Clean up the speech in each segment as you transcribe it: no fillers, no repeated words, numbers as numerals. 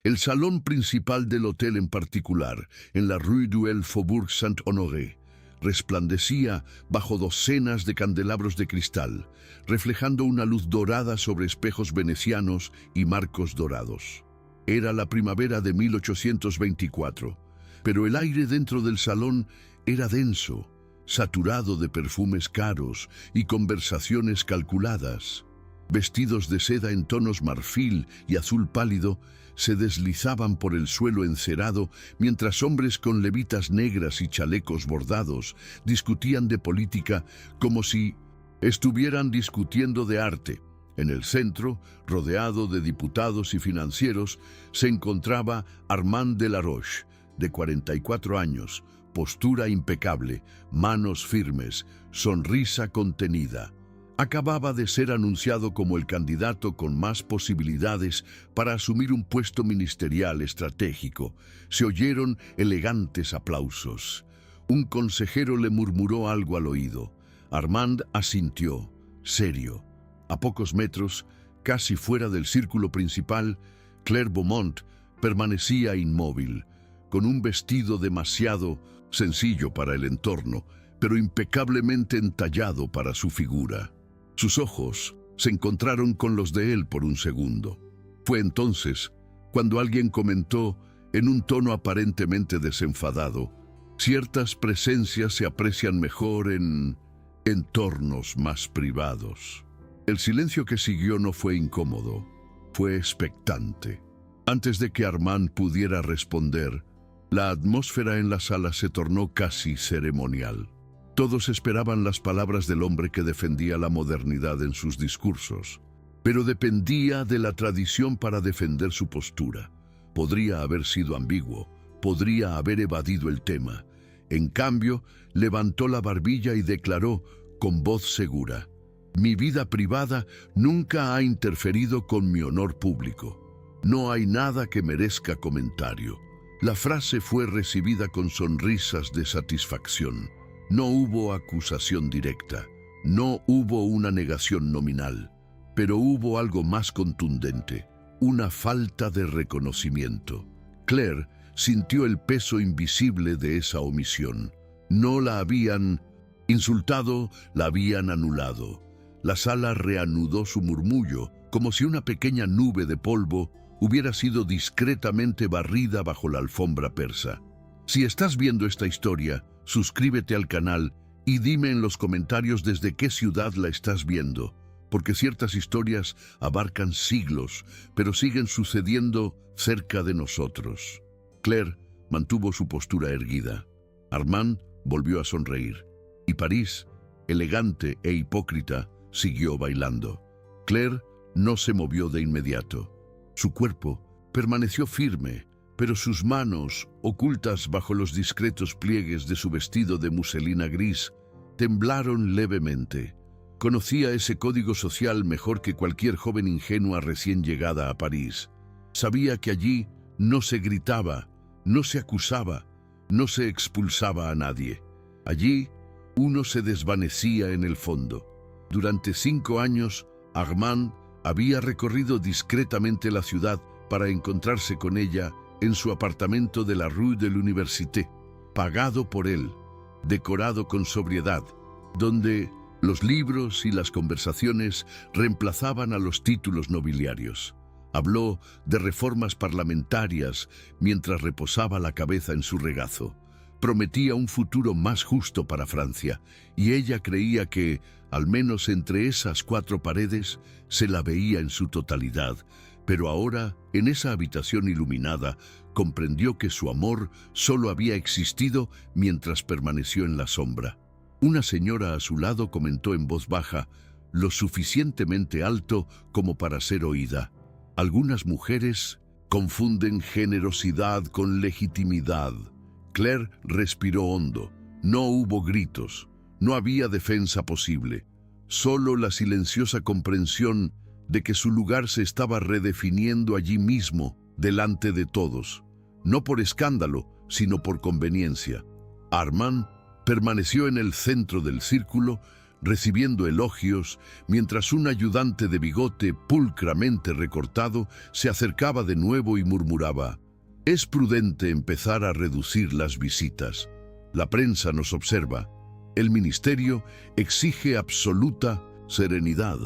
El salón principal del hotel en particular, en la Rue du Faubourg Saint-Honoré, resplandecía bajo docenas de candelabros de cristal, reflejando una luz dorada sobre espejos venecianos y marcos dorados. Era la primavera de 1824, pero el aire dentro del salón era denso, saturado de perfumes caros y conversaciones calculadas. Vestidos de seda en tonos marfil y azul pálido, se deslizaban por el suelo encerado mientras hombres con levitas negras y chalecos bordados discutían de política como si estuvieran discutiendo de arte. En el centro, rodeado de diputados y financieros, se encontraba Armand Delaroche, de 44 años, postura impecable, manos firmes, sonrisa contenida. Acababa de ser anunciado como el candidato con más posibilidades para asumir un puesto ministerial estratégico. Se oyeron elegantes aplausos. Un consejero le murmuró algo al oído. Armand asintió, serio. A pocos metros, casi fuera del círculo principal, Claire Beaumont permanecía inmóvil, con un vestido demasiado sencillo para el entorno, pero impecablemente entallado para su figura. Sus ojos se encontraron con los de él por un segundo. Fue entonces cuando alguien comentó, en un tono aparentemente desenfadado, ciertas presencias se aprecian mejor en entornos más privados. El silencio que siguió no fue incómodo, fue expectante. Antes de que Armand pudiera responder, la atmósfera en la sala se tornó casi ceremonial. Todos esperaban las palabras del hombre que defendía la modernidad en sus discursos, pero dependía de la tradición para defender su postura. Podría haber sido ambiguo, podría haber evadido el tema. En cambio, levantó la barbilla y declaró con voz segura: «Mi vida privada nunca ha interferido con mi honor público. No hay nada que merezca comentario». La frase fue recibida con sonrisas de satisfacción. No hubo acusación directa, no hubo una negación nominal, pero hubo algo más contundente, una falta de reconocimiento. Claire sintió el peso invisible de esa omisión. No la habían insultado, la habían anulado. La sala reanudó su murmullo, como si una pequeña nube de polvo hubiera sido discretamente barrida bajo la alfombra persa. Si estás viendo esta historia, suscríbete al canal y dime en los comentarios desde qué ciudad la estás viendo, porque ciertas historias abarcan siglos, pero siguen sucediendo cerca de nosotros. Claire mantuvo su postura erguida. Armand volvió a sonreír. Y París, elegante e hipócrita, siguió bailando. Claire no se movió de inmediato. Su cuerpo permaneció firme, pero sus manos, ocultas bajo los discretos pliegues de su vestido de muselina gris, temblaron levemente. Conocía ese código social mejor que cualquier joven ingenua recién llegada a París. Sabía que allí no se gritaba, no se acusaba, no se expulsaba a nadie. Allí uno se desvanecía en el fondo. Durante 5 años, Armand había recorrido discretamente la ciudad para encontrarse con ella en su apartamento de la Rue de l'Université, pagado por él, decorado con sobriedad, donde los libros y las conversaciones reemplazaban a los títulos nobiliarios. Habló de reformas parlamentarias mientras reposaba la cabeza en su regazo. Prometía un futuro más justo para Francia, y ella creía que, al menos entre esas 4 paredes, se la veía en su totalidad. Pero ahora, en esa habitación iluminada, comprendió que su amor solo había existido mientras permaneció en la sombra. Una señora a su lado comentó en voz baja, lo suficientemente alto como para ser oída: «Algunas mujeres confunden generosidad con legitimidad». Claire respiró hondo. No hubo gritos, no había defensa posible, solo la silenciosa comprensión de que su lugar se estaba redefiniendo allí mismo, delante de todos, no por escándalo, sino por conveniencia. Armand permaneció en el centro del círculo, recibiendo elogios, mientras un ayudante de bigote pulcramente recortado se acercaba de nuevo y murmuraba: «Es prudente empezar a reducir las visitas. La prensa nos observa. El ministerio exige absoluta serenidad».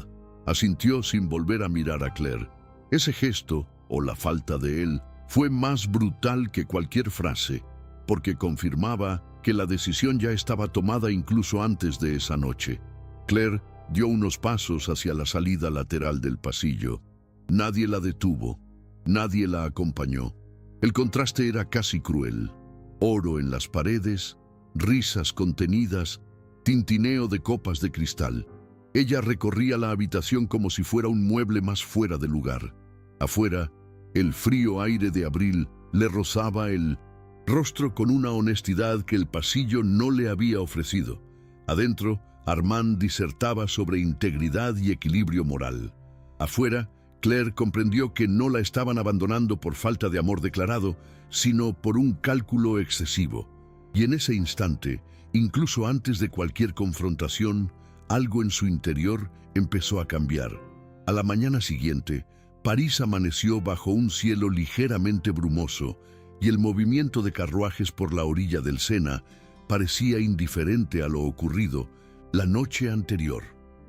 Asintió sin volver a mirar a Claire. Ese gesto, o la falta de él, fue más brutal que cualquier frase, porque confirmaba que la decisión ya estaba tomada incluso antes de esa noche. Claire dio unos pasos hacia la salida lateral del pasillo. Nadie la detuvo, nadie la acompañó. El contraste era casi cruel. Oro en las paredes, risas contenidas, tintineo de copas de cristal. Ella recorría la habitación como si fuera un mueble más fuera de lugar. Afuera, el frío aire de abril le rozaba el rostro con una honestidad que el pasillo no le había ofrecido. Adentro, Armand disertaba sobre integridad y equilibrio moral. Afuera, Claire comprendió que no la estaban abandonando por falta de amor declarado, sino por un cálculo excesivo. Y en ese instante, incluso antes de cualquier confrontación, algo en su interior empezó a cambiar. A la mañana siguiente, París amaneció bajo un cielo ligeramente brumoso y el movimiento de carruajes por la orilla del Sena parecía indiferente a lo ocurrido la noche anterior.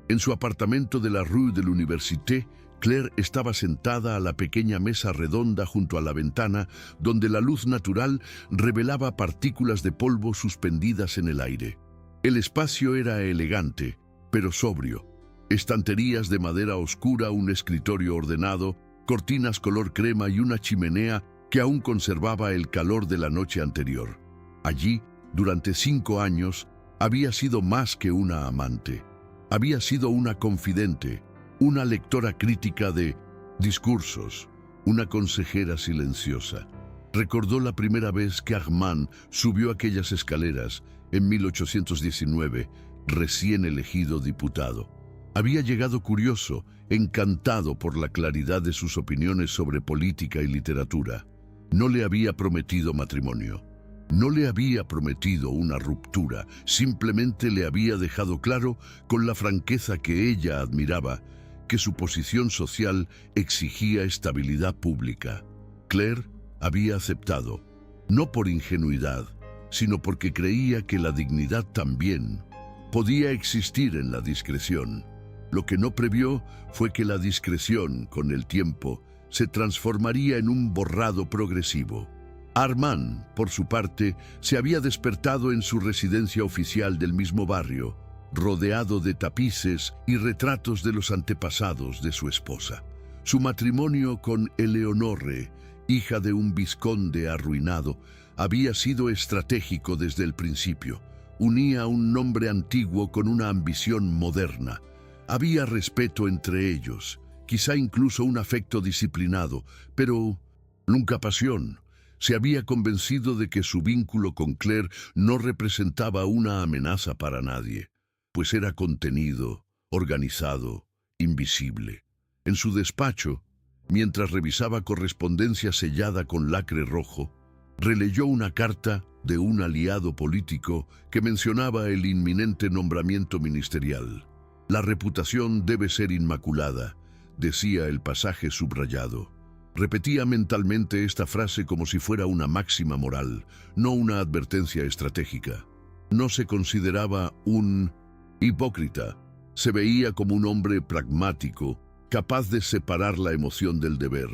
En su apartamento de la Rue de l'Université, Claire estaba sentada a la pequeña mesa redonda junto a la ventana, donde la luz natural revelaba partículas de polvo suspendidas en el aire. El espacio era elegante, pero sobrio. Estanterías de madera oscura, un escritorio ordenado, cortinas color crema y una chimenea que aún conservaba el calor de la noche anterior. Allí, durante 5 años, había sido más que una amante. Había sido una confidente, una lectora crítica de discursos, una consejera silenciosa. Recordó la primera vez que Armand subió aquellas escaleras en 1819, recién elegido diputado. Había llegado curioso, encantado por la claridad de sus opiniones sobre política y literatura. No le había prometido matrimonio. No le había prometido una ruptura, simplemente le había dejado claro, con la franqueza que ella admiraba, que su posición social exigía estabilidad pública. Claire había aceptado, no por ingenuidad, sino porque creía que la dignidad también podía existir en la discreción. Lo que no previó fue que la discreción, con el tiempo, se transformaría en un borrado progresivo. Armand, por su parte, se había despertado en su residencia oficial del mismo barrio, rodeado de tapices y retratos de los antepasados de su esposa. Su matrimonio con Eleonore, hija de un vizconde arruinado, había sido estratégico desde el principio. Unía un nombre antiguo con una ambición moderna. Había respeto entre ellos, quizá incluso un afecto disciplinado, pero nunca pasión. Se había convencido de que su vínculo con Claire no representaba una amenaza para nadie, pues era contenido, organizado, invisible. En su despacho, mientras revisaba correspondencia sellada con lacre rojo, releyó una carta de un aliado político que mencionaba el inminente nombramiento ministerial. «La reputación debe ser inmaculada», decía el pasaje subrayado. Repetía mentalmente esta frase como si fuera una máxima moral, no una advertencia estratégica. No se consideraba un hipócrita. Se veía como un hombre pragmático, capaz de separar la emoción del deber.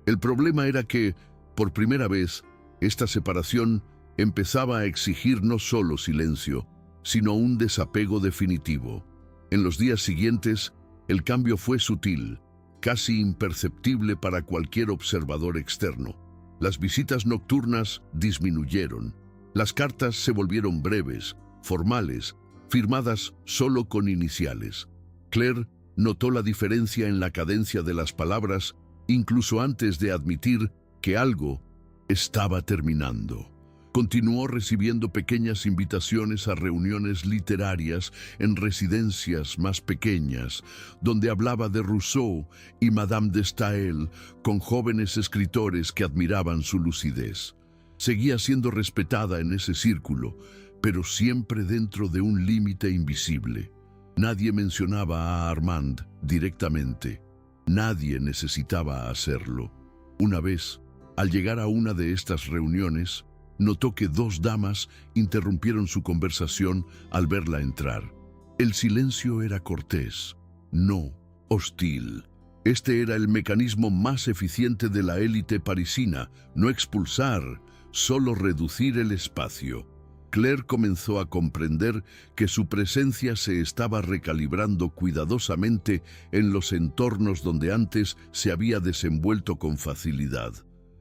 El problema era que, por primera vez, esta separación empezaba a exigir no solo silencio, sino un desapego definitivo. En los días siguientes, el cambio fue sutil, casi imperceptible para cualquier observador externo. Las visitas nocturnas disminuyeron. Las cartas se volvieron breves, formales, firmadas solo con iniciales. Claire notó la diferencia en la cadencia de las palabras, incluso antes de admitir que algo estaba terminando. Continuó recibiendo pequeñas invitaciones a reuniones literarias en residencias más pequeñas, donde hablaba de Rousseau y Madame de Staël con jóvenes escritores que admiraban su lucidez. Seguía siendo respetada en ese círculo, pero siempre dentro de un límite invisible. Nadie mencionaba a Armand directamente. Nadie necesitaba hacerlo. Una vez, al llegar a una de estas reuniones, notó que dos damas interrumpieron su conversación al verla entrar. El silencio era cortés, no hostil. Este era el mecanismo más eficiente de la élite parisina: no expulsar, solo reducir el espacio. Claire comenzó a comprender que su presencia se estaba recalibrando cuidadosamente en los entornos donde antes se había desenvuelto con facilidad.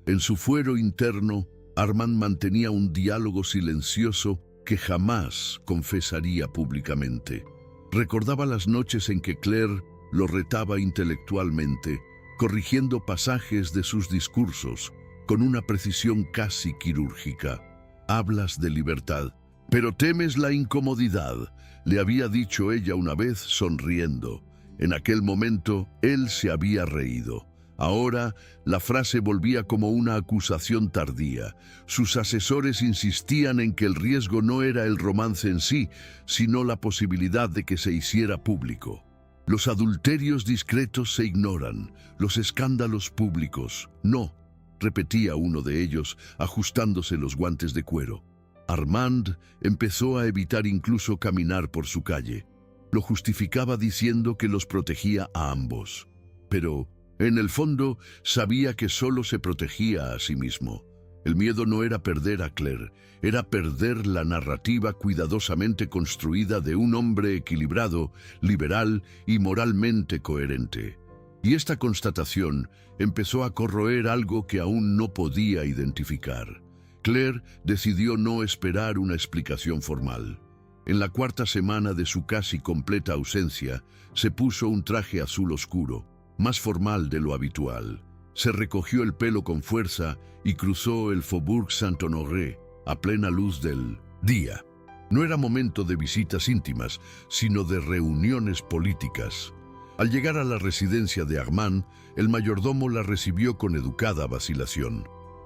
En su fuero interno, Armand mantenía un diálogo silencioso que jamás confesaría públicamente. Recordaba las noches en que Claire lo retaba intelectualmente, corrigiendo pasajes de sus discursos con una precisión casi quirúrgica. «Hablas de libertad, pero temes la incomodidad», le había dicho ella una vez sonriendo. En aquel momento, él se había reído. Ahora, la frase volvía como una acusación tardía. Sus asesores insistían en que el riesgo no era el romance en sí, sino la posibilidad de que se hiciera público. Los adulterios discretos se ignoran, los escándalos públicos no, repetía uno de ellos, ajustándose los guantes de cuero. Armand empezó a evitar incluso caminar por su calle. Lo justificaba diciendo que los protegía a ambos. Pero, en el fondo, sabía que solo se protegía a sí mismo. El miedo no era perder a Claire, era perder la narrativa cuidadosamente construida de un hombre equilibrado, liberal y moralmente coherente. Y esta constatación empezó a corroer algo que aún no podía identificar. Claire decidió no esperar una explicación formal. En la cuarta semana de su casi completa ausencia, se puso un traje azul oscuro, más formal de lo habitual. Se recogió el pelo con fuerza y cruzó el Faubourg Saint-Honoré a plena luz del día. No era momento de visitas íntimas, sino de reuniones políticas. Al llegar a la residencia de Armand, el mayordomo la recibió con educada vacilación.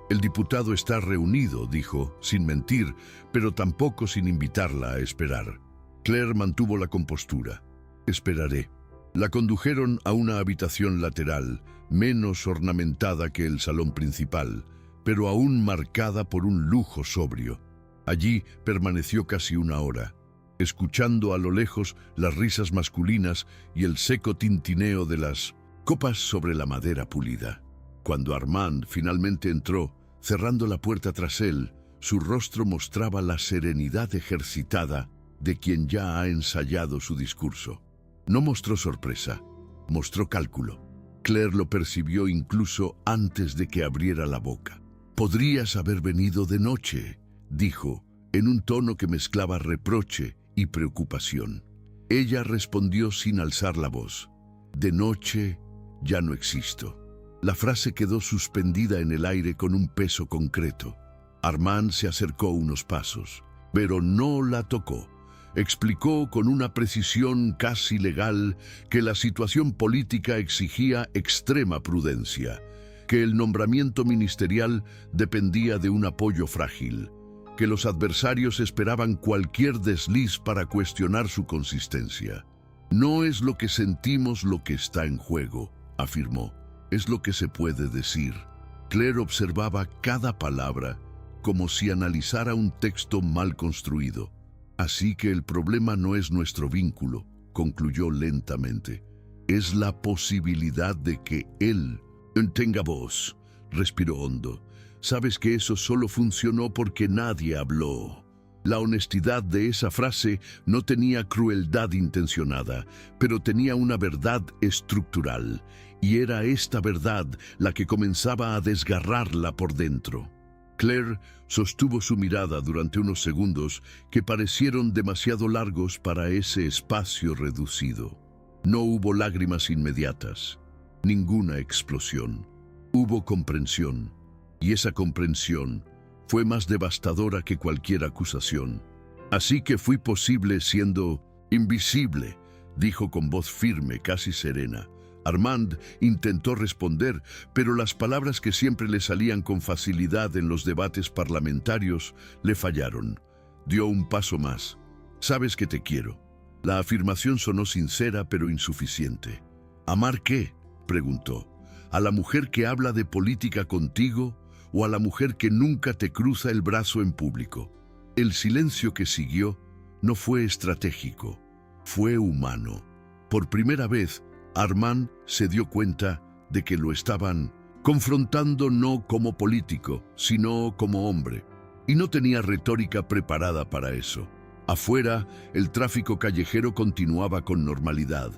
«El diputado está reunido», dijo, sin mentir, pero tampoco sin invitarla a esperar. Claire mantuvo la compostura. «Esperaré». La condujeron a una habitación lateral, menos ornamentada que el salón principal, pero aún marcada por un lujo sobrio. Allí permaneció casi una hora, escuchando a lo lejos las risas masculinas y el seco tintineo de las copas sobre la madera pulida. Cuando Armand finalmente entró, cerrando la puerta tras él, su rostro mostraba la serenidad ejercitada de quien ya ha ensayado su discurso. No mostró sorpresa, mostró cálculo. Claire lo percibió incluso antes de que abriera la boca. «Podrías haber venido de noche», dijo, en un tono que mezclaba reproche y preocupación. Ella respondió sin alzar la voz: «De noche ya no existo». La frase quedó suspendida en el aire con un peso concreto. Armand se acercó unos pasos, pero no la tocó. Explicó con una precisión casi legal que la situación política exigía extrema prudencia, que el nombramiento ministerial dependía de un apoyo frágil, que los adversarios esperaban cualquier desliz para cuestionar su consistencia. «No es lo que sentimos lo que está en juego», afirmó, «es lo que se puede decir». Claire observaba cada palabra como si analizara un texto mal construido. «Así que el problema no es nuestro vínculo», concluyó lentamente. «Es la posibilidad de que él tenga voz». Respiró hondo. «Sabes que eso solo funcionó porque nadie habló». La honestidad de esa frase no tenía crueldad intencionada, pero tenía una verdad estructural, y era esta verdad la que comenzaba a desgarrarla por dentro. Claire sostuvo su mirada durante unos segundos que parecieron demasiado largos para ese espacio reducido. No hubo lágrimas inmediatas, ninguna explosión. Hubo comprensión, y esa comprensión fue más devastadora que cualquier acusación. «Así que fui posible siendo invisible», dijo con voz firme, casi serena. Armand intentó responder, pero las palabras que siempre le salían con facilidad en los debates parlamentarios le fallaron. Dio un paso más. «Sabes que te quiero». La afirmación sonó sincera pero insuficiente. ¿Amar qué?, preguntó. ¿A la mujer que habla de política contigo o a la mujer que nunca te cruza el brazo en público? El silencio que siguió no fue estratégico, fue humano. Por primera vez, Armand se dio cuenta de que lo estaban confrontando no como político, sino como hombre. Y no tenía retórica preparada para eso. Afuera, el tráfico callejero continuaba con normalidad.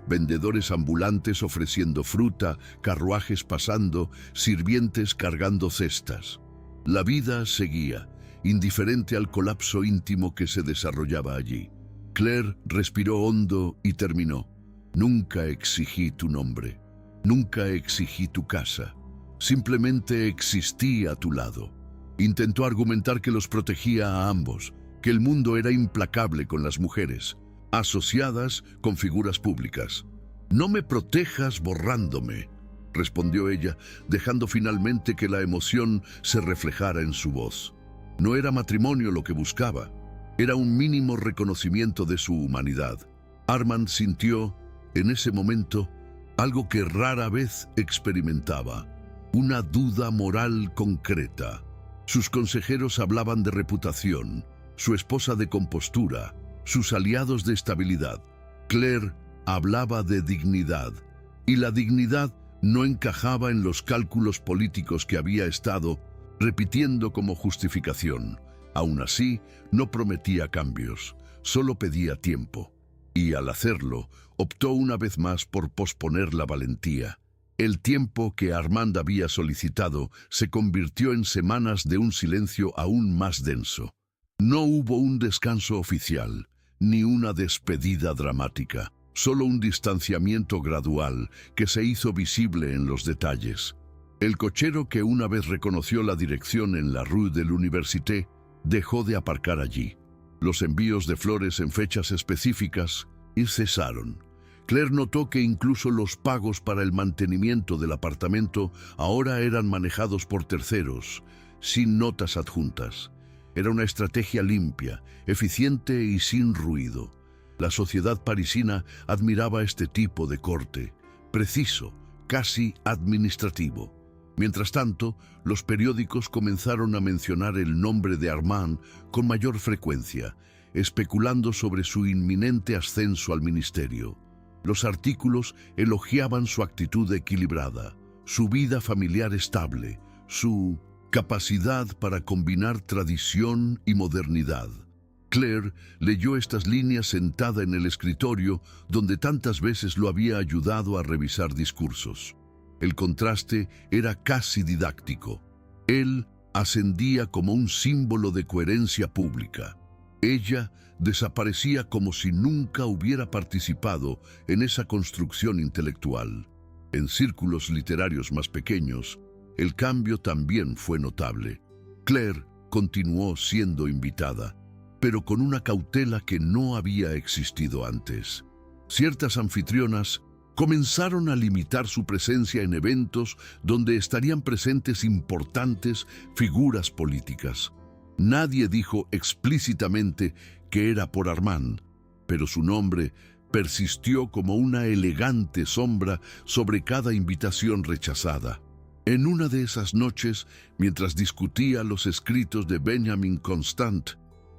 Vendedores ambulantes ofreciendo fruta, carruajes pasando, sirvientes cargando cestas. La vida seguía, indiferente al colapso íntimo que se desarrollaba allí. Claire respiró hondo y terminó. Nunca exigí tu nombre, nunca exigí tu casa. Simplemente existí a tu lado. Intentó argumentar que los protegía a ambos, que el mundo era implacable con las mujeres, asociadas con figuras públicas. «No me protejas borrándome», respondió ella, dejando finalmente que la emoción se reflejara en su voz. No era matrimonio lo que buscaba, era un mínimo reconocimiento de su humanidad. Armand sintió, en ese momento, algo que rara vez experimentaba, una duda moral concreta. Sus consejeros hablaban de reputación, su esposa de compostura, sus aliados de estabilidad. Claire hablaba de dignidad, y la dignidad no encajaba en los cálculos políticos que había estado repitiendo como justificación. Aún así, no prometía cambios, solo pedía tiempo. Y al hacerlo, optó una vez más por posponer la valentía. El tiempo que Armand había solicitado se convirtió en semanas de un silencio aún más denso. No hubo un descanso oficial, ni una despedida dramática, solo un distanciamiento gradual que se hizo visible en los detalles. El cochero que una vez reconoció la dirección en la Rue de l'Université dejó de aparcar allí. Los envíos de flores en fechas específicas cesaron. Claire notó que incluso los pagos para el mantenimiento del apartamento ahora eran manejados por terceros, sin notas adjuntas. Era una estrategia limpia, eficiente y sin ruido. La sociedad parisina admiraba este tipo de corte, preciso, casi administrativo. Mientras tanto, los periódicos comenzaron a mencionar el nombre de Armand con mayor frecuencia, especulando sobre su inminente ascenso al ministerio. Los artículos elogiaban su actitud equilibrada, su vida familiar estable, su capacidad para combinar tradición y modernidad. Claire leyó estas líneas sentada en el escritorio donde tantas veces lo había ayudado a revisar discursos. El contraste era casi didáctico. Él ascendía como un símbolo de coherencia pública. Ella desaparecía como si nunca hubiera participado en esa construcción intelectual. En círculos literarios más pequeños, el cambio también fue notable. Claire continuó siendo invitada, pero con una cautela que no había existido antes. Ciertas anfitrionas comenzaron a limitar su presencia en eventos donde estarían presentes importantes figuras políticas. Nadie dijo explícitamente que era por Armand, pero su nombre persistió como una elegante sombra sobre cada invitación rechazada. En una de esas noches, mientras discutía los escritos de Benjamin Constant,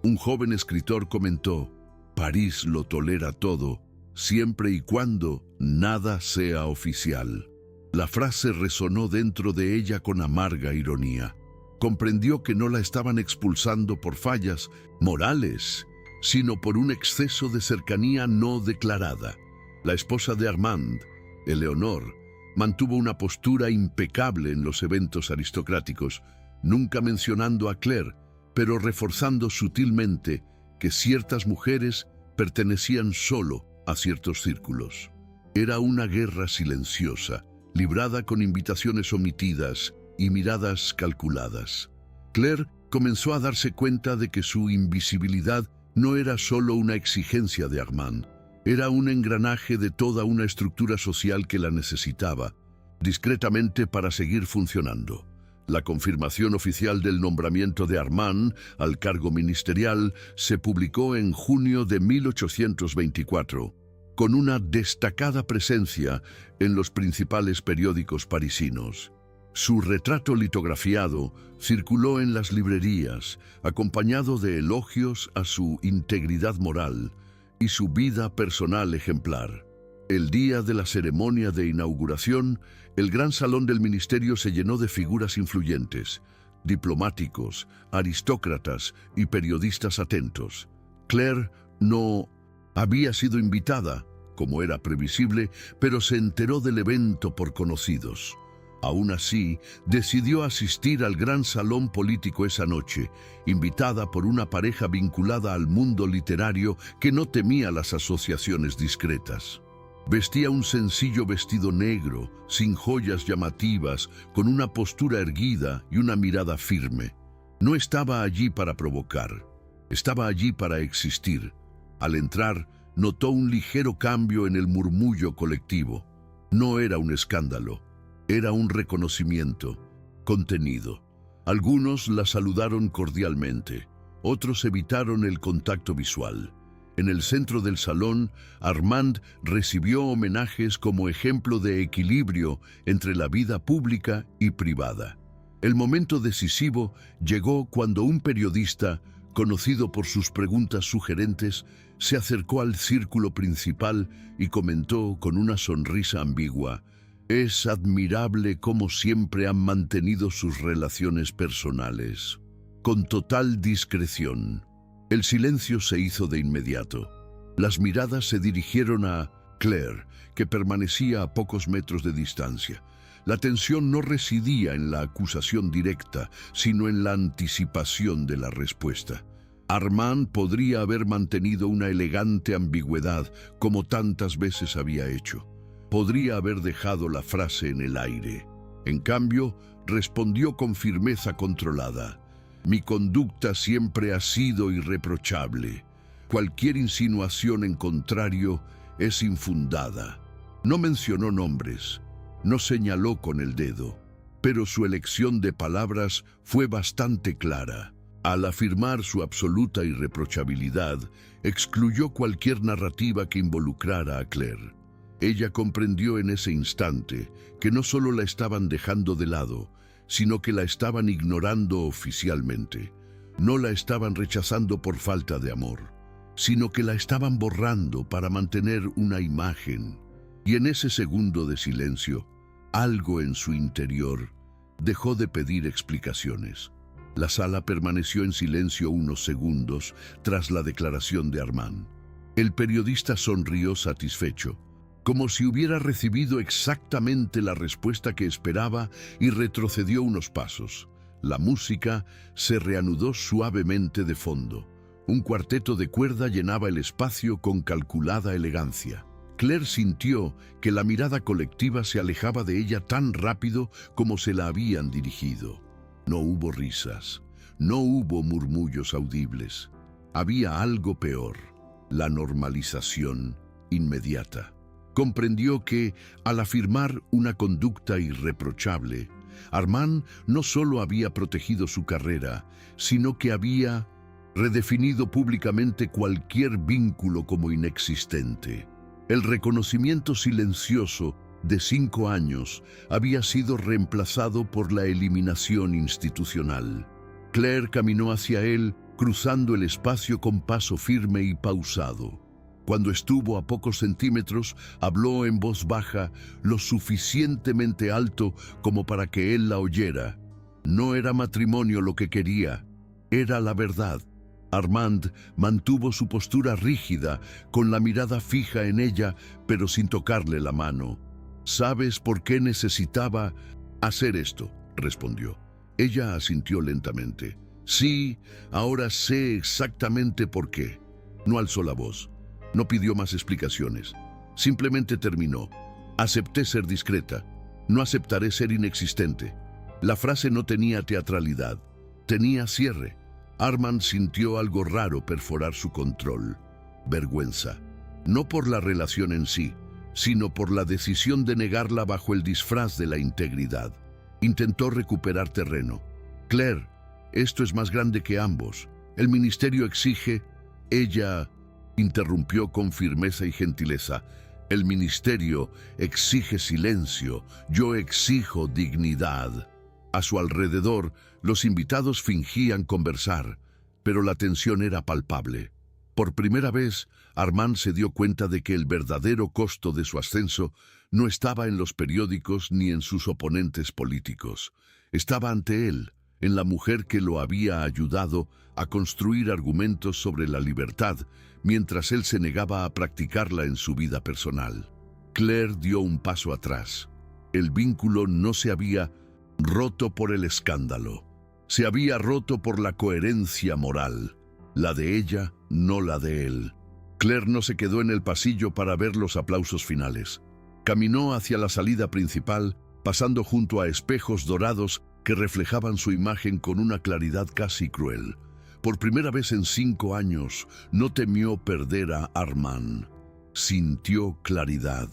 un joven escritor comentó: «París lo tolera todo, siempre y cuando nada sea oficial». La frase resonó dentro de ella con amarga ironía. Comprendió que no la estaban expulsando por fallas morales, sino por un exceso de cercanía no declarada. La esposa de Armand, Eleonore, mantuvo una postura impecable en los eventos aristocráticos, nunca mencionando a Claire, pero reforzando sutilmente que ciertas mujeres pertenecían solo a ciertos círculos. Era una guerra silenciosa, librada con invitaciones omitidas y miradas calculadas. Claire comenzó a darse cuenta de que su invisibilidad no era solo una exigencia de Armand, era un engranaje de toda una estructura social que la necesitaba, discretamente para seguir funcionando. La confirmación oficial del nombramiento de Armand al cargo ministerial se publicó en junio de 1824, con una destacada presencia en los principales periódicos parisinos. Su retrato litografiado circuló en las librerías, acompañado de elogios a su integridad moral y su vida personal ejemplar. El día de la ceremonia de inauguración, el gran salón del ministerio se llenó de figuras influyentes, diplomáticos, aristócratas y periodistas atentos. Claire no había sido invitada, como era previsible, pero se enteró del evento por conocidos. Aún así, decidió asistir al gran salón político esa noche, invitada por una pareja vinculada al mundo literario que no temía las asociaciones discretas. Vestía un sencillo vestido negro, sin joyas llamativas, con una postura erguida y una mirada firme. No estaba allí para provocar, estaba allí para existir. Al entrar, notó un ligero cambio en el murmullo colectivo. No era un escándalo, era un reconocimiento, contenido. Algunos la saludaron cordialmente, otros evitaron el contacto visual. En el centro del salón, Armand recibió homenajes como ejemplo de equilibrio entre la vida pública y privada. El momento decisivo llegó cuando un periodista, conocido por sus preguntas sugerentes, se acercó al círculo principal y comentó con una sonrisa ambigua: «Es admirable cómo siempre han mantenido sus relaciones personales, con total discreción». El silencio se hizo de inmediato. Las miradas se dirigieron a Claire, que permanecía a pocos metros de distancia. La tensión no residía en la acusación directa, sino en la anticipación de la respuesta. Armand podría haber mantenido una elegante ambigüedad, como tantas veces había hecho. Podría haber dejado la frase en el aire. En cambio, respondió con firmeza controlada: «Mi conducta siempre ha sido irreprochable. Cualquier insinuación en contrario es infundada». No mencionó nombres, no señaló con el dedo, pero su elección de palabras fue bastante clara. Al afirmar su absoluta irreprochabilidad, excluyó cualquier narrativa que involucrara a Claire. Ella comprendió en ese instante que no solo la estaban dejando de lado, sino que la estaban ignorando oficialmente. No la estaban rechazando por falta de amor, sino que la estaban borrando para mantener una imagen. Y en ese segundo de silencio, algo en su interior dejó de pedir explicaciones. La sala permaneció en silencio unos segundos tras la declaración de Armand. El periodista sonrió satisfecho, como si hubiera recibido exactamente la respuesta que esperaba, y retrocedió unos pasos. La música se reanudó suavemente de fondo. Un cuarteto de cuerda llenaba el espacio con calculada elegancia. Claire sintió que la mirada colectiva se alejaba de ella tan rápido como se la habían dirigido. No hubo risas, no hubo murmullos audibles. Había algo peor: la normalización inmediata. Comprendió que, al afirmar una conducta irreprochable, Armand no solo había protegido su carrera, sino que había redefinido públicamente cualquier vínculo como inexistente. El reconocimiento silencioso de 5 años había sido reemplazado por la eliminación institucional. Claire caminó hacia él, cruzando el espacio con paso firme y pausado. Cuando estuvo a pocos centímetros, habló en voz baja, lo suficientemente alto como para que él la oyera. No era matrimonio lo que quería, era la verdad. Armand mantuvo su postura rígida, con la mirada fija en ella, pero sin tocarle la mano. «¿Sabes por qué necesitaba hacer esto?», respondió. Ella asintió lentamente. «Sí, ahora sé exactamente por qué». No alzó la voz. No pidió más explicaciones. Simplemente terminó: «Acepté ser discreta. No aceptaré ser inexistente». La frase no tenía teatralidad, tenía cierre. Armand sintió algo raro perforar su control: vergüenza. No por la relación en sí, sino por la decisión de negarla bajo el disfraz de la integridad. Intentó recuperar terreno. Claire, esto es más grande que ambos. El ministerio exige... Ella interrumpió con firmeza y gentileza. El ministerio exige silencio. Yo exijo dignidad. A su alrededor, los invitados fingían conversar, pero la tensión era palpable. Por primera vez, Armand se dio cuenta de que el verdadero costo de su ascenso no estaba en los periódicos ni en sus oponentes políticos. Estaba ante él, en la mujer que lo había ayudado a construir argumentos sobre la libertad, mientras él se negaba a practicarla en su vida personal. Claire dio un paso atrás. El vínculo no se había roto por el escándalo. Se había roto por la coherencia moral. La de ella, no la de él. Claire no se quedó en el pasillo para ver los aplausos finales. Caminó hacia la salida principal, pasando junto a espejos dorados que reflejaban su imagen con una claridad casi cruel. Por primera vez en 5 años, no temió perder a Armand. Sintió claridad.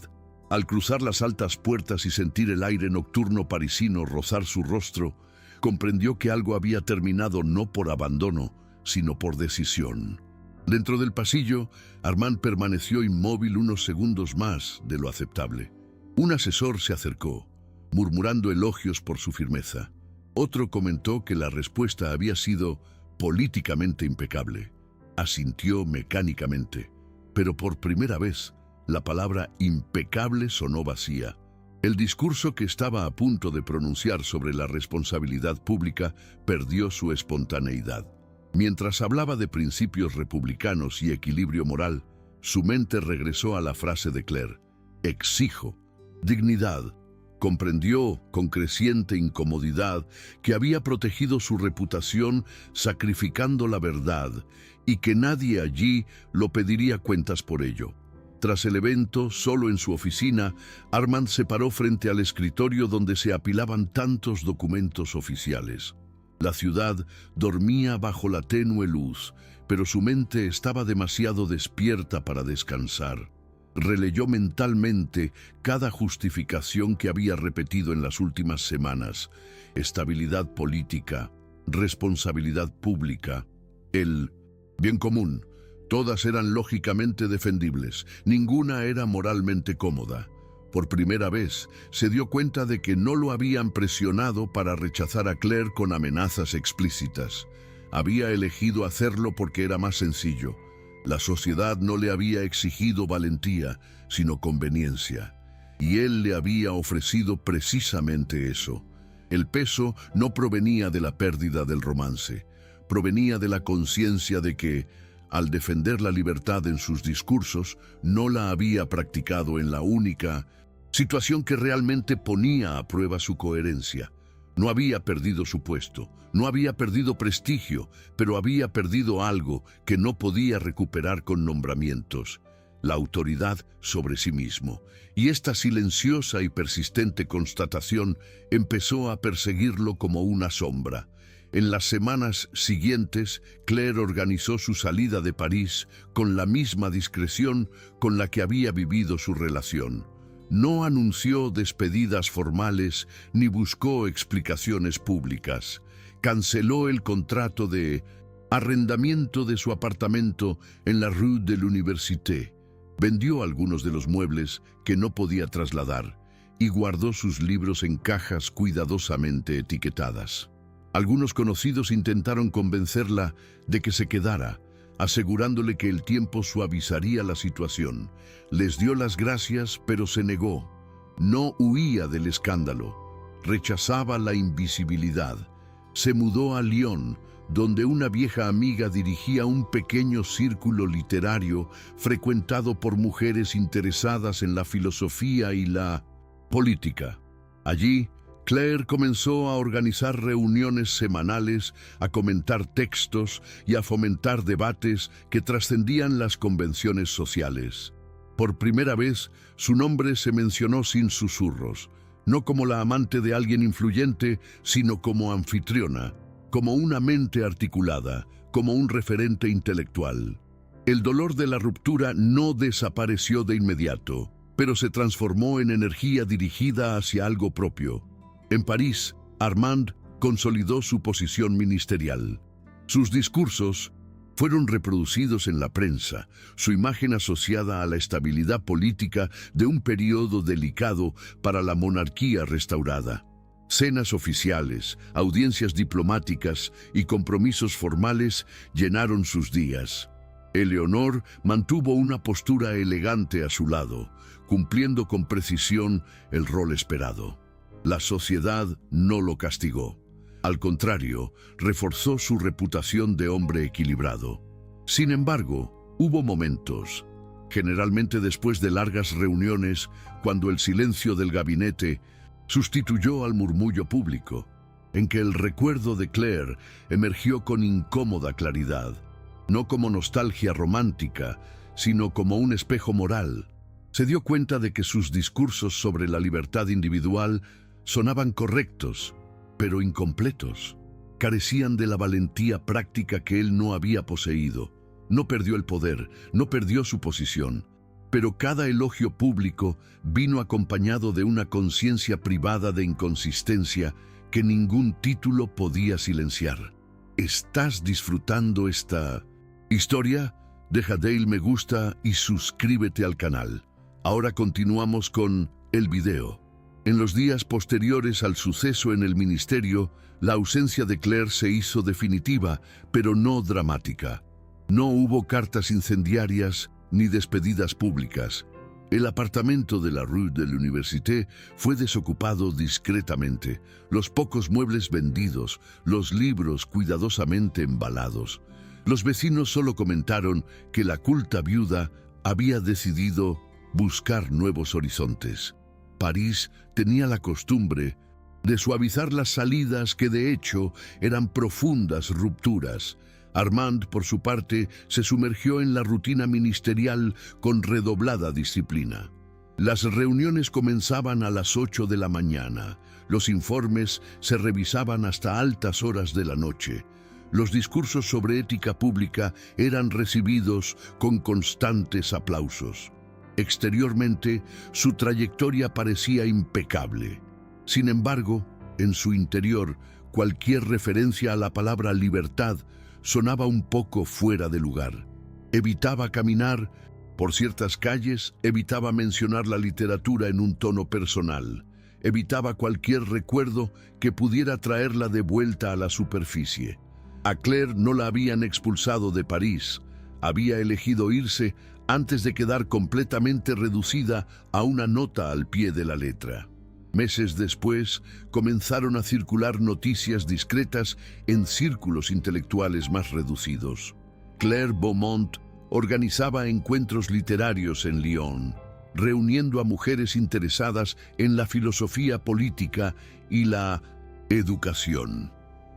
Al cruzar las altas puertas y sentir el aire nocturno parisino rozar su rostro, comprendió que algo había terminado no por abandono, sino por decisión. Dentro del pasillo, Armand permaneció inmóvil unos segundos más de lo aceptable. Un asesor se acercó, murmurando elogios por su firmeza. Otro comentó que la respuesta había sido políticamente impecable. Asintió mecánicamente, pero por primera vez, la palabra impecable sonó vacía. El discurso que estaba a punto de pronunciar sobre la responsabilidad pública perdió su espontaneidad. Mientras hablaba de principios republicanos y equilibrio moral, su mente regresó a la frase de Claire: exijo dignidad. Comprendió con creciente incomodidad que había protegido su reputación sacrificando la verdad y que nadie allí lo pediría cuentas por ello. Tras el evento, solo en su oficina, Armand se paró frente al escritorio donde se apilaban tantos documentos oficiales. La ciudad dormía bajo la tenue luz, pero su mente estaba demasiado despierta para descansar. Releyó mentalmente cada justificación que había repetido en las últimas semanas: estabilidad política, responsabilidad pública, el bien común. Todas eran lógicamente defendibles, ninguna era moralmente cómoda. Por primera vez, se dio cuenta de que no lo habían presionado para rechazar a Claire con amenazas explícitas. Había elegido hacerlo porque era más sencillo. La sociedad no le había exigido valentía, sino conveniencia. Y él le había ofrecido precisamente eso. El peso no provenía de la pérdida del romance. Provenía de la conciencia de que, al defender la libertad en sus discursos, no la había practicado en la única situación que realmente ponía a prueba su coherencia. No había perdido su puesto, no había perdido prestigio, pero había perdido algo que no podía recuperar con nombramientos: la autoridad sobre sí mismo. Y esta silenciosa y persistente constatación empezó a perseguirlo como una sombra. En las semanas siguientes, Claire organizó su salida de París con la misma discreción con la que había vivido su relación. No anunció despedidas formales ni buscó explicaciones públicas. Canceló el contrato de arrendamiento de su apartamento en la Rue de l'Université. Vendió algunos de los muebles que no podía trasladar y guardó sus libros en cajas cuidadosamente etiquetadas. Algunos conocidos intentaron convencerla de que se quedara, asegurándole que el tiempo suavizaría la situación. Les dio las gracias, pero se negó. No huía del escándalo, rechazaba la invisibilidad. Se mudó a Lyon, donde una vieja amiga dirigía un pequeño círculo literario frecuentado por mujeres interesadas en la filosofía y la política. Allí, Claire comenzó a organizar reuniones semanales, a comentar textos y a fomentar debates que trascendían las convenciones sociales. Por primera vez, su nombre se mencionó sin susurros, no como la amante de alguien influyente, sino como anfitriona, como una mente articulada, como un referente intelectual. El dolor de la ruptura no desapareció de inmediato, pero se transformó en energía dirigida hacia algo propio. En París, Armand consolidó su posición ministerial. Sus discursos fueron reproducidos en la prensa, su imagen asociada a la estabilidad política de un periodo delicado para la monarquía restaurada. Cenas oficiales, audiencias diplomáticas y compromisos formales llenaron sus días. Eleonor mantuvo una postura elegante a su lado, cumpliendo con precisión el rol esperado. La sociedad no lo castigó. Al contrario, reforzó su reputación de hombre equilibrado. Sin embargo, hubo momentos, generalmente después de largas reuniones, cuando el silencio del gabinete sustituyó al murmullo público, en que el recuerdo de Claire emergió con incómoda claridad, no como nostalgia romántica, sino como un espejo moral. Se dio cuenta de que sus discursos sobre la libertad individual sonaban correctos, pero incompletos. Carecían de la valentía práctica que él no había poseído. No perdió el poder, no perdió su posición, pero cada elogio público vino acompañado de una conciencia privada de inconsistencia que ningún título podía silenciar. ¿Estás disfrutando esta historia? Deja Dale me gusta y suscríbete al canal. Ahora continuamos con el video. En los días posteriores al suceso en el ministerio, la ausencia de Claire se hizo definitiva, pero no dramática. No hubo cartas incendiarias ni despedidas públicas. El apartamento de la Rue de l'Université fue desocupado discretamente, los pocos muebles vendidos, los libros cuidadosamente embalados. Los vecinos solo comentaron que la culta viuda había decidido buscar nuevos horizontes. París tenía la costumbre de suavizar las salidas que de hecho eran profundas rupturas. Armand, por su parte, se sumergió en la rutina ministerial con redoblada disciplina. Las reuniones comenzaban a las 8 de la mañana. Los informes se revisaban hasta altas horas de la noche. Los discursos sobre ética pública eran recibidos con constantes aplausos. Exteriormente, su trayectoria parecía impecable. Sin embargo, en su interior, cualquier referencia a la palabra libertad sonaba un poco fuera de lugar. Evitaba caminar por ciertas calles, evitaba mencionar la literatura en un tono personal, evitaba cualquier recuerdo que pudiera traerla de vuelta a la superficie. A Claire no la habían expulsado de París, había elegido irse antes de quedar completamente reducida a una nota al pie de la letra. Meses después, comenzaron a circular noticias discretas en círculos intelectuales más reducidos. Claire Beaumont organizaba encuentros literarios en Lyon, reuniendo a mujeres interesadas en la filosofía política y la educación.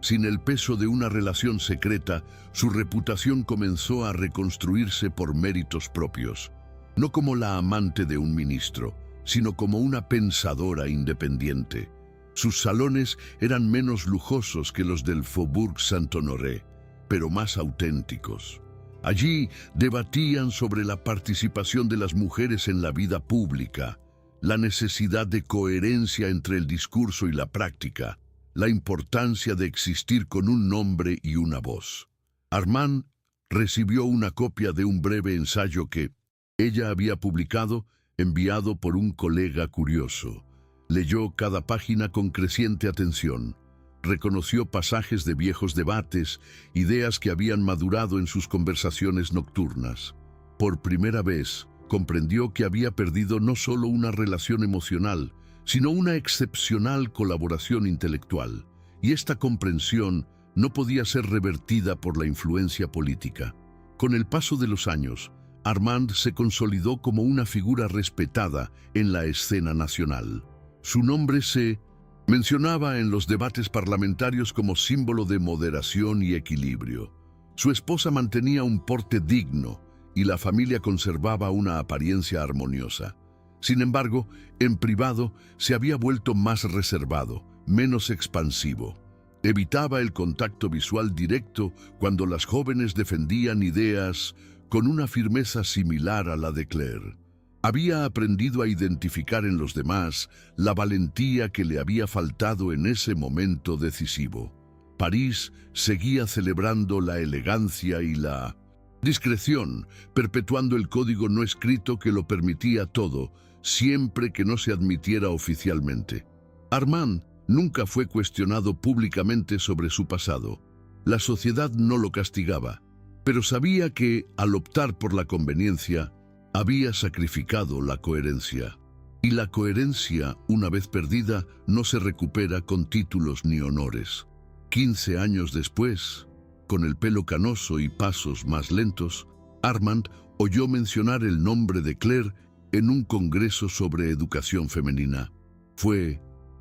Sin el peso de una relación secreta, su reputación comenzó a reconstruirse por méritos propios, no como la amante de un ministro, sino como una pensadora independiente. Sus salones eran menos lujosos que los del Faubourg Saint-Honoré, pero más auténticos. Allí debatían sobre la participación de las mujeres en la vida pública, la necesidad de coherencia entre el discurso y la práctica, la importancia de existir con un nombre y una voz. Armand recibió una copia de un breve ensayo que ella había publicado, enviado por un colega curioso. Leyó cada página con creciente atención. Reconoció pasajes de viejos debates, ideas que habían madurado en sus conversaciones nocturnas. Por primera vez, comprendió que había perdido no solo una relación emocional, sino una excepcional colaboración intelectual, y esta comprensión no podía ser revertida por la influencia política. Con el paso de los años, Armand se consolidó como una figura respetada en la escena nacional. Su nombre se mencionaba en los debates parlamentarios como símbolo de moderación y equilibrio. Su esposa mantenía un porte digno y la familia conservaba una apariencia armoniosa. Sin embargo, en privado se había vuelto más reservado, menos expansivo. Evitaba el contacto visual directo cuando las jóvenes defendían ideas con una firmeza similar a la de Claire. Había aprendido a identificar en los demás la valentía que le había faltado en ese momento decisivo. París seguía celebrando la elegancia y la discreción, perpetuando el código no escrito que lo permitía todo, siempre que no se admitiera oficialmente. Armand nunca fue cuestionado públicamente sobre su pasado. La sociedad no lo castigaba, pero sabía que, al optar por la conveniencia, había sacrificado la coherencia. Y la coherencia, una vez perdida, no se recupera con títulos ni honores. 15 años después, con el pelo canoso y pasos más lentos, Armand oyó mencionar el nombre de Claire en un congreso sobre educación femenina. Fue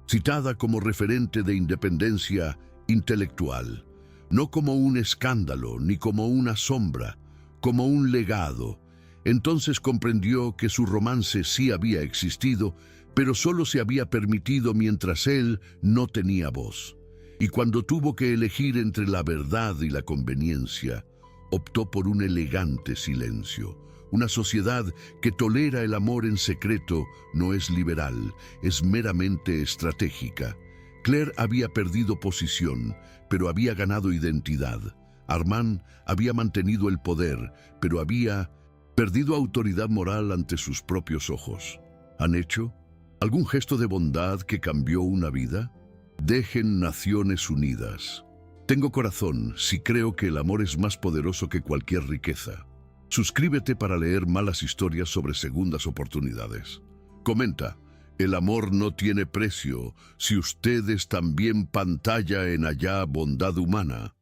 citada como referente de independencia intelectual, no como un escándalo ni como una sombra, como un legado. Entonces comprendió que su romance sí había existido, pero solo se había permitido mientras él no tenía voz. Y cuando tuvo que elegir entre la verdad y la conveniencia, optó por un elegante silencio. Una sociedad que tolera el amor en secreto no es liberal, es meramente estratégica. Claire había perdido posición, pero había ganado identidad. Armand había mantenido el poder, pero había perdido autoridad moral ante sus propios ojos. ¿Han hecho algún gesto de bondad que cambió una vida? Dejen Naciones Unidas. Tengo corazón si creo que el amor es más poderoso que cualquier riqueza. Suscríbete para leer malas historias sobre segundas oportunidades. Comenta, el amor no tiene precio si ustedes también pantalla en allá bondad humana.